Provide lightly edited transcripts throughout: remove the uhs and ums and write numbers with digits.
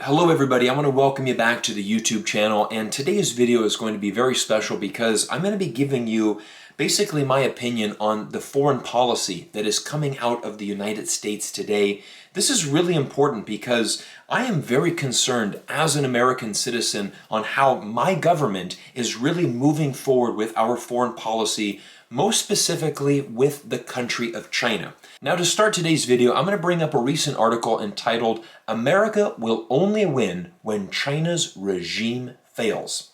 Hello everybody, I want to welcome you back to the YouTube channel, and today's video is going to be very special because I'm going to be giving you basically my opinion on the foreign policy that is coming out of the United States today. This is really important because I am very concerned as an American citizen on how my government is really moving forward with our foreign policy, most specifically with the country of China. Now, to start today's video, I'm going to bring up a recent article entitled, "America Will Only Win When China's Regime Fails."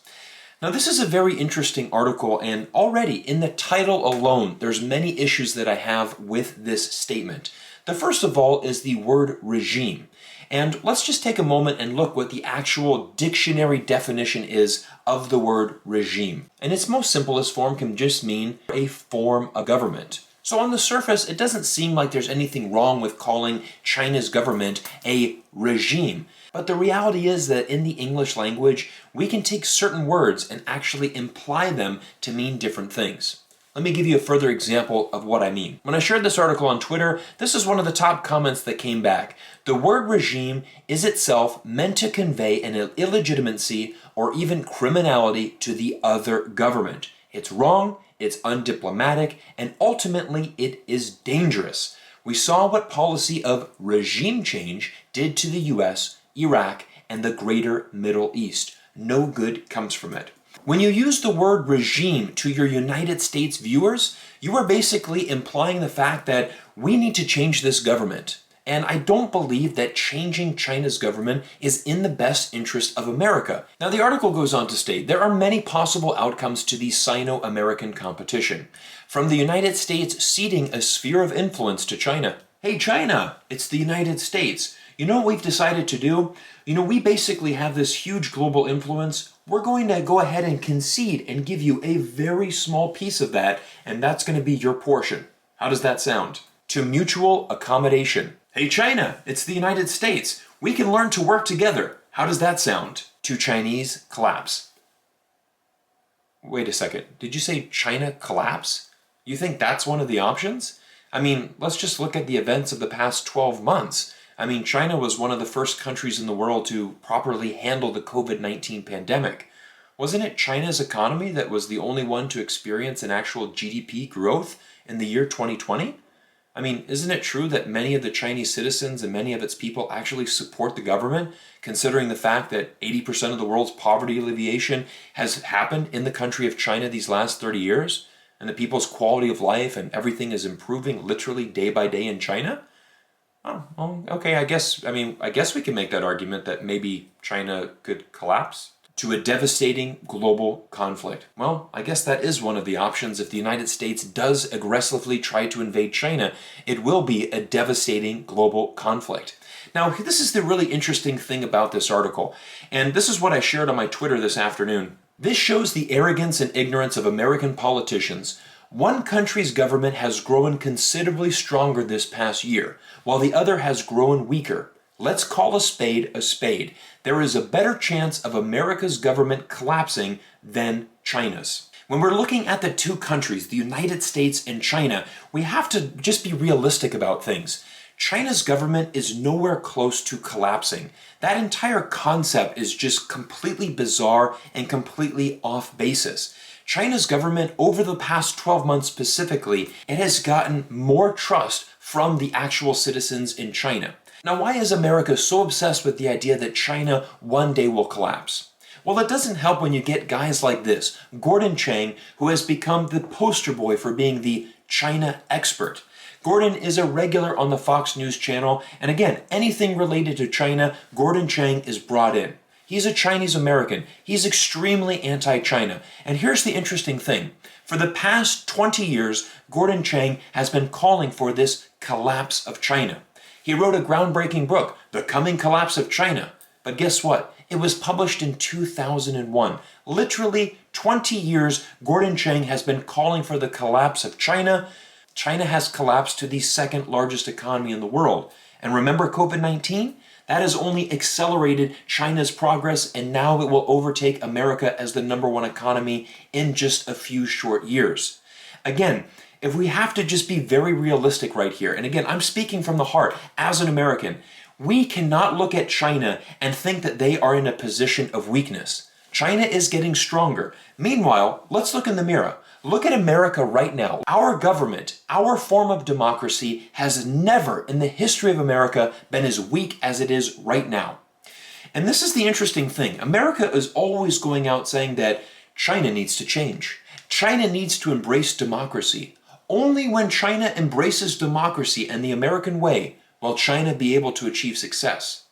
Now, this is a very interesting article, and already in the title alone, there's many issues that I have with this statement. The first of all is the word regime. And let's just take a moment and look what the actual dictionary definition is of the word regime. In its most simplest form can just mean a form of government. So on the surface, it doesn't seem like there's anything wrong with calling China's government a regime. But the reality is that in the English language, we can take certain words and actually imply them to mean different things. Let me give you a further example of what I mean. When I shared this article on Twitter, this is one of the top comments that came back. The word regime is itself meant to convey an illegitimacy or even criminality to the other government. It's wrong, it's undiplomatic, and ultimately it is dangerous. We saw what policy of regime change did to the US, Iraq, and the greater Middle East. No good comes from it. When you use the word regime to your United States viewers, you are basically implying the fact that we need to change this government. And I don't believe that changing China's government is in the best interest of America. Now, the article goes on to state there are many possible outcomes to the Sino-American competition, from the United States ceding a sphere of influence to China. Hey, China, it's the United States. You know what we've decided to do? We basically have this huge global influence. We're going to go ahead and concede and give you a very small piece of that, and that's going to be your portion. How does that sound? To mutual accommodation. Hey, China, it's the United States. We can learn to work together. How does that sound? To Chinese collapse. Wait a second. Did you say China collapse? You think that's one of the options? I mean, let's just look at the events of the past 12 months. China was one of the first countries in the world to properly handle the COVID-19 pandemic. Wasn't it China's economy that was the only one to experience an actual GDP growth in the year 2020? Isn't it true that many of the Chinese citizens and many of its people actually support the government, considering the fact that 80% of the world's poverty alleviation has happened in the country of China these last 30 years? And the people's quality of life and everything is improving literally day by day in China? Oh, okay, I guess we can make that argument that maybe China could collapse. To a devastating global conflict. Well, I guess that is one of the options. If the United States does aggressively try to invade China, it will be a devastating global conflict. Now, this is the really interesting thing about this article, and this is what I shared on my Twitter this afternoon. This shows the arrogance and ignorance of American politicians. One country's government has grown considerably stronger this past year, while the other has grown weaker. Let's call a spade a spade. There is a better chance of America's government collapsing than China's. When we're looking at the two countries, the United States and China, we have to just be realistic about things. China's government is nowhere close to collapsing. That entire concept is just completely bizarre and completely off basis. China's government, over the past 12 months specifically, it has gotten more trust from the actual citizens in China. Now, why is America so obsessed with the idea that China one day will collapse? Well, it doesn't help when you get guys like this, Chang, who has become the poster boy for being the China expert. Gordon is a regular on the Fox News channel, and again, anything related to China, Chang is brought in. He's a Chinese American. He's extremely anti-China. And here's the interesting thing. For the past 20 years, Chang has been calling for this collapse of China. He wrote a groundbreaking book, The Coming Collapse of China. But guess what? It was published in 2001. Literally 20 years, Chang has been calling for the collapse of China. China has collapsed to the second largest economy in the world. And remember COVID-19? That has only accelerated China's progress, and now it will overtake America as the #1 economy in just a few short years. Again, if we have to just be very realistic right here, and again, I'm speaking from the heart as an American, We cannot look at China and think that they are in a position of weakness. China is getting stronger. Meanwhile, let's look in the mirror. Look at America right now. Our government, our form of democracy, has never in the history of America been as weak as it is right now. And this is the interesting thing. America is always going out saying that China needs to change. China needs to embrace democracy. Only when China embraces democracy and the American way will China be able to achieve success.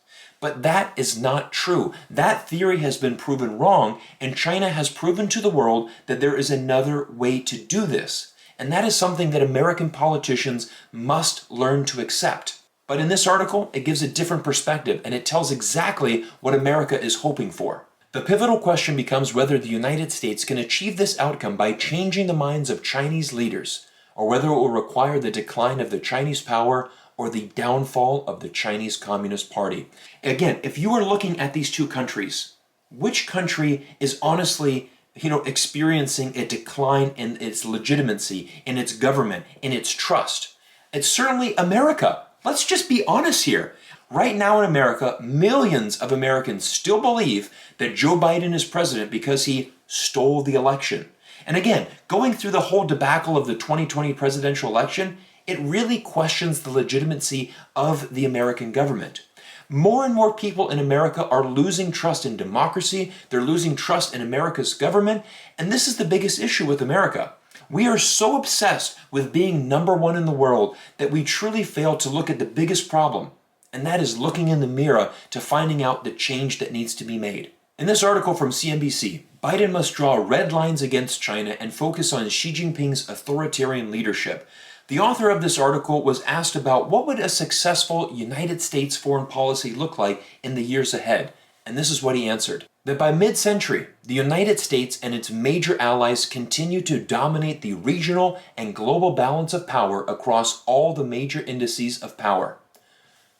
But that is not true. That theory has been proven wrong, and China has proven to the world that there is another way to do this. And that is something that American politicians must learn to accept. But in this article, it gives a different perspective, and it tells exactly what America is hoping for. The pivotal question becomes whether the United States can achieve this outcome by changing the minds of Chinese leaders, or whether it will require the decline of the Chinese power or the downfall of the Chinese Communist Party. Again, if you are looking at these two countries, which country is honestly, experiencing a decline in its legitimacy, in its government, in its trust? It's certainly America. Let's just be honest here. Right now in America, millions of Americans still believe that Joe Biden is president because he stole the election. And again, going through the whole debacle of the 2020 presidential election, it really questions the legitimacy of the American government. More and more people in America are losing trust in democracy, they're losing trust in America's government, and this is the biggest issue with America. We are so obsessed with being number one in the world that we truly fail to look at the biggest problem, and that is looking in the mirror to finding out the change that needs to be made. In this article from CNBC, Biden must draw red lines against China and focus on Xi Jinping's authoritarian leadership. The author of this article was asked about what would a successful United States foreign policy look like in the years ahead, and this is what he answered. That by mid-century, the United States and its major allies continue to dominate the regional and global balance of power across all the major indices of power.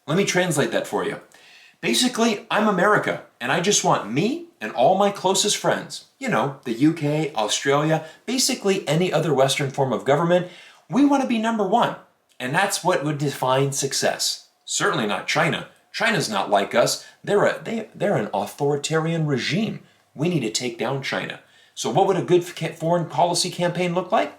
Let me translate that for you. Basically, I'm America, and I just want me and all my closest friends, the UK, Australia, basically any other Western form of government. We want to be number one, and that's what would define success. Certainly not China. China's not like us. They're an authoritarian regime. We need to take down China. So what would a good foreign policy campaign look like?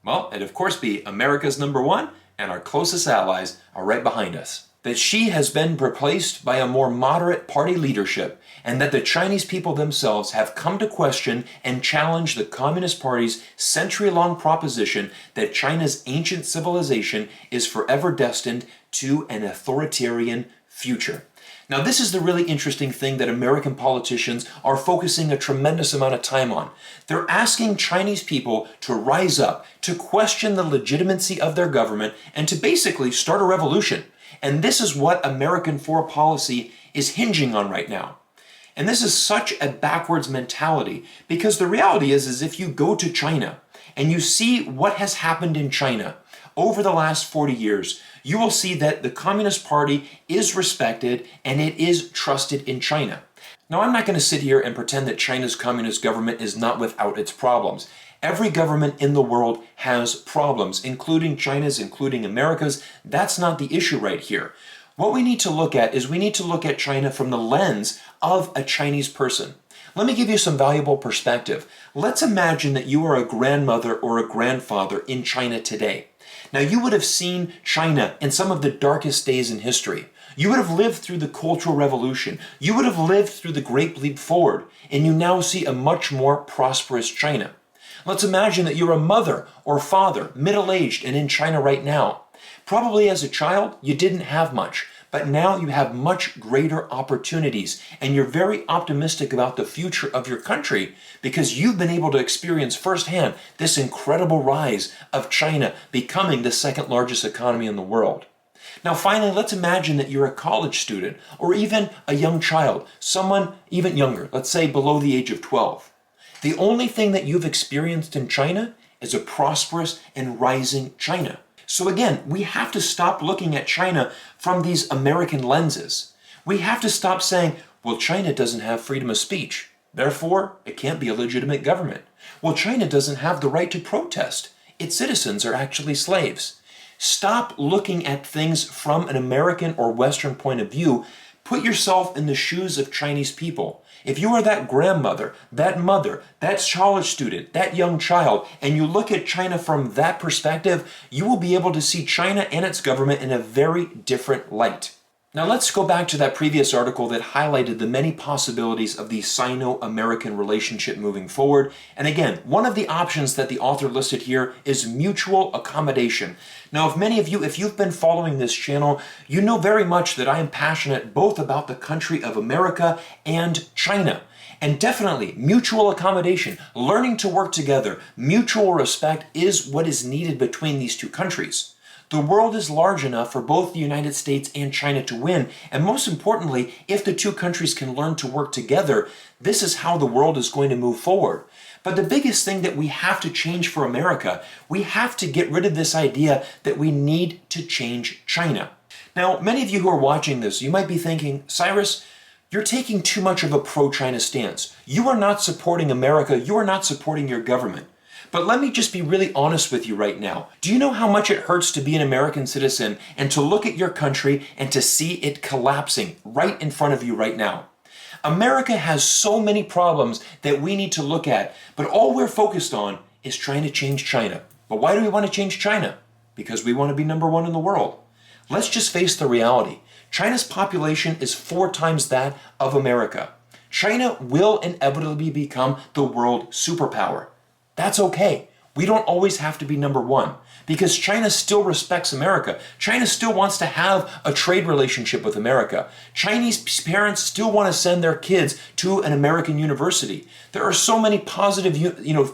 Well, it'd of course be America's number one, and our closest allies are right behind us. That Xi has been replaced by a more moderate party leadership, and that the Chinese people themselves have come to question and challenge the Communist Party's century-long proposition that China's ancient civilization is forever destined to an authoritarian future. Now, this is the really interesting thing that American politicians are focusing a tremendous amount of time on. They're asking Chinese people to rise up, to question the legitimacy of their government, and to basically start a revolution. And this is what American foreign policy is hinging on right now. And this is such a backwards mentality, because the reality is if you go to China and you see what has happened in China over the last 40 years, you will see that the Communist Party is respected and it is trusted in China. Now, I'm not going to sit here and pretend that China's communist government is not without its problems. Every government in the world has problems, including China's, including America's. That's not the issue right here. What we need to look at is we need to look at China from the lens of a Chinese person. Let me give you some valuable perspective. Let's imagine that you are a grandmother or a grandfather in China today. Now, you would have seen China in some of the darkest days in history. You would have lived through the Cultural Revolution. You would have lived through the Great Leap Forward, and you now see a much more prosperous China. Let's imagine that you're a mother or father, middle-aged and in China right now. Probably as a child, you didn't have much, but now you have much greater opportunities, and you're very optimistic about the future of your country because you've been able to experience firsthand this incredible rise of China becoming the second largest economy in the world. Now finally, let's imagine that you're a college student or even a young child, someone even younger, let's say below the age of 12. The only thing that you've experienced in China is a prosperous and rising China. So again, we have to stop looking at China from these American lenses. We have to stop saying, well, China doesn't have freedom of speech, therefore it can't be a legitimate government. Well, China doesn't have the right to protest. Its citizens are actually slaves. Stop looking at things from an American or Western point of view. Put yourself in the shoes of Chinese people. If you are that grandmother, that mother, that college student, that young child, and you look at China from that perspective, you will be able to see China and its government in a very different light. Now let's go back to that previous article that highlighted the many possibilities of the Sino-American relationship moving forward. And again, one of the options that the author listed here is mutual accommodation. Now, if you've been following this channel, you know very much that I am passionate both about the country of America and China. And definitely, mutual accommodation, learning to work together, mutual respect is what is needed between these two countries. The world is large enough for both the United States and China to win, and most importantly, if the two countries can learn to work together, this is how the world is going to move forward. But the biggest thing that we have to change for America, we have to get rid of this idea that we need to change China. Now, many of you who are watching this, you might be thinking, Cyrus, you're taking too much of a pro-China stance. You are not supporting America, you are not supporting your government. But let me just be really honest with you right now. Do you know how much it hurts to be an American citizen and to look at your country and to see it collapsing right in front of you right now? America has so many problems that we need to look at, but all we're focused on is trying to change China. But why do we want to change China? Because we want to be number one in the world. Let's just face the reality. China's population is 4 times that of America. China will inevitably become the world superpower. That's okay. We don't always have to be number one because China still respects America. China still wants to have a trade relationship with America. Chinese parents still want to send their kids to an American university. There are so many positive,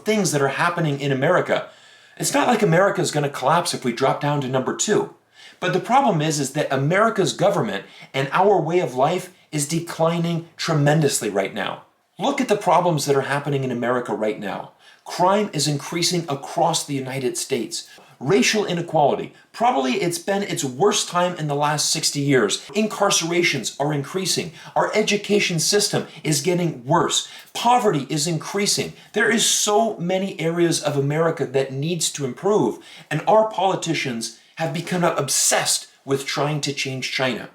things that are happening in America. It's not like America is going to collapse if we drop down to number 2. But the problem is that America's government and our way of life is declining tremendously right now. Look at the problems that are happening in America right now. Crime is increasing across the United States. Racial inequality, probably it's been its worst time in the last 60 years. Incarcerations are increasing. Our education system is getting worse. Poverty is increasing. There is so many areas of America that needs to improve, and our politicians have become obsessed with trying to change China.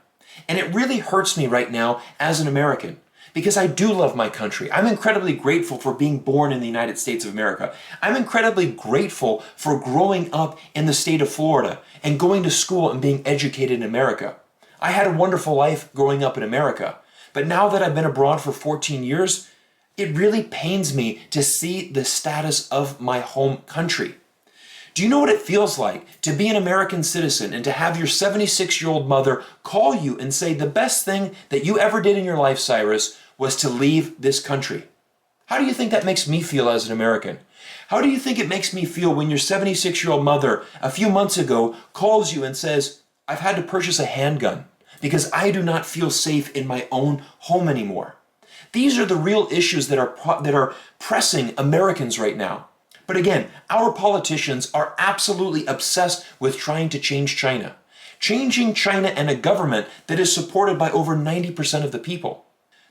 And it really hurts me right now as an American. Because I do love my country. I'm incredibly grateful for being born in the United States of America. I'm incredibly grateful for growing up in the state of Florida and going to school and being educated in America. I had a wonderful life growing up in America. But now that I've been abroad for 14 years, it really pains me to see the status of my home country. Do you know what it feels like to be an American citizen and to have your 76-year-old mother call you and say the best thing that you ever did in your life, Cyrus, was to leave this country? How do you think that makes me feel as an American? How do you think it makes me feel when your 76-year-old mother a few months ago calls you and says, I've had to purchase a handgun because I do not feel safe in my own home anymore? These are the real issues that are pressing Americans right now. But again, our politicians are absolutely obsessed with trying to change China. Changing China and a government that is supported by over 90% of the people.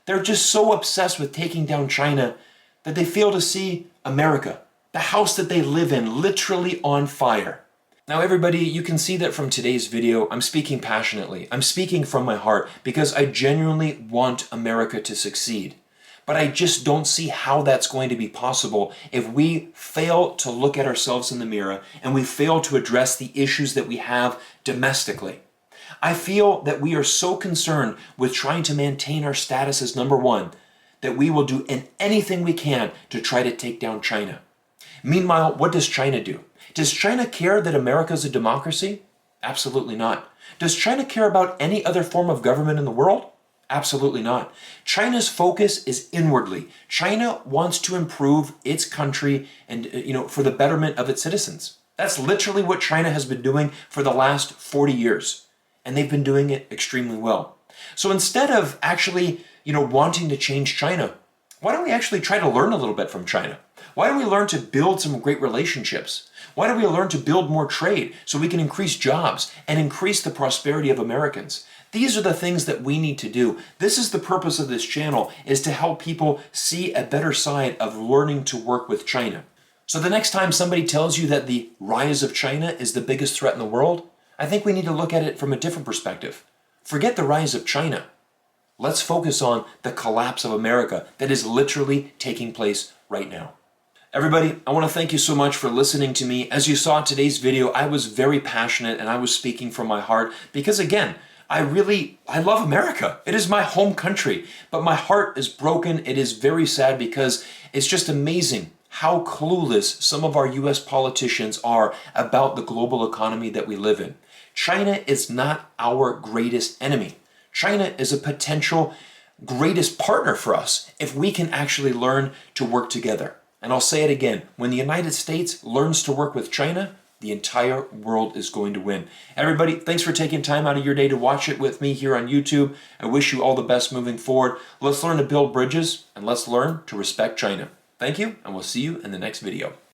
They're just so obsessed with taking down China that they fail to see America, the house that they live in, literally on fire. Now everybody, you can see that from today's video, I'm speaking passionately. I'm speaking from my heart because I genuinely want America to succeed. But I just don't see how that's going to be possible if we fail to look at ourselves in the mirror and we fail to address the issues that we have domestically. I feel that we are so concerned with trying to maintain our status as number one that we will do anything we can to try to take down China. Meanwhile, what does China do? Does China care that America is a democracy? Absolutely not. Does China care about any other form of government in the world? Absolutely not. China's focus is inwardly. China wants to improve its country and, for the betterment of its citizens. That's literally what China has been doing for the last 40 years. And they've been doing it extremely well. So instead of actually, wanting to change China, why don't we actually try to learn a little bit from China? Why don't we learn to build some great relationships? Why don't we learn to build more trade so we can increase jobs and increase the prosperity of Americans? These are the things that we need to do. This is the purpose of this channel, is to help people see a better side of learning to work with China. So the next time somebody tells you that the rise of China is the biggest threat in the world, I think we need to look at it from a different perspective. Forget the rise of China. Let's focus on the collapse of America that is literally taking place right now. Everybody, I want to thank you so much for listening to me. As you saw in today's video, I was very passionate and I was speaking from my heart because, again, I love America. It is my home country, but my heart is broken. It is very sad because it's just amazing how clueless some of our US politicians are about the global economy that we live in. China is not our greatest enemy. China is a potential greatest partner for us if we can actually learn to work together. And I'll say it again, when the United States learns to work with China, the entire world is going to win. Everybody, thanks for taking time out of your day to watch it with me here on YouTube. I wish you all the best moving forward. Let's learn to build bridges and let's learn to respect China. Thank you, and we'll see you in the next video.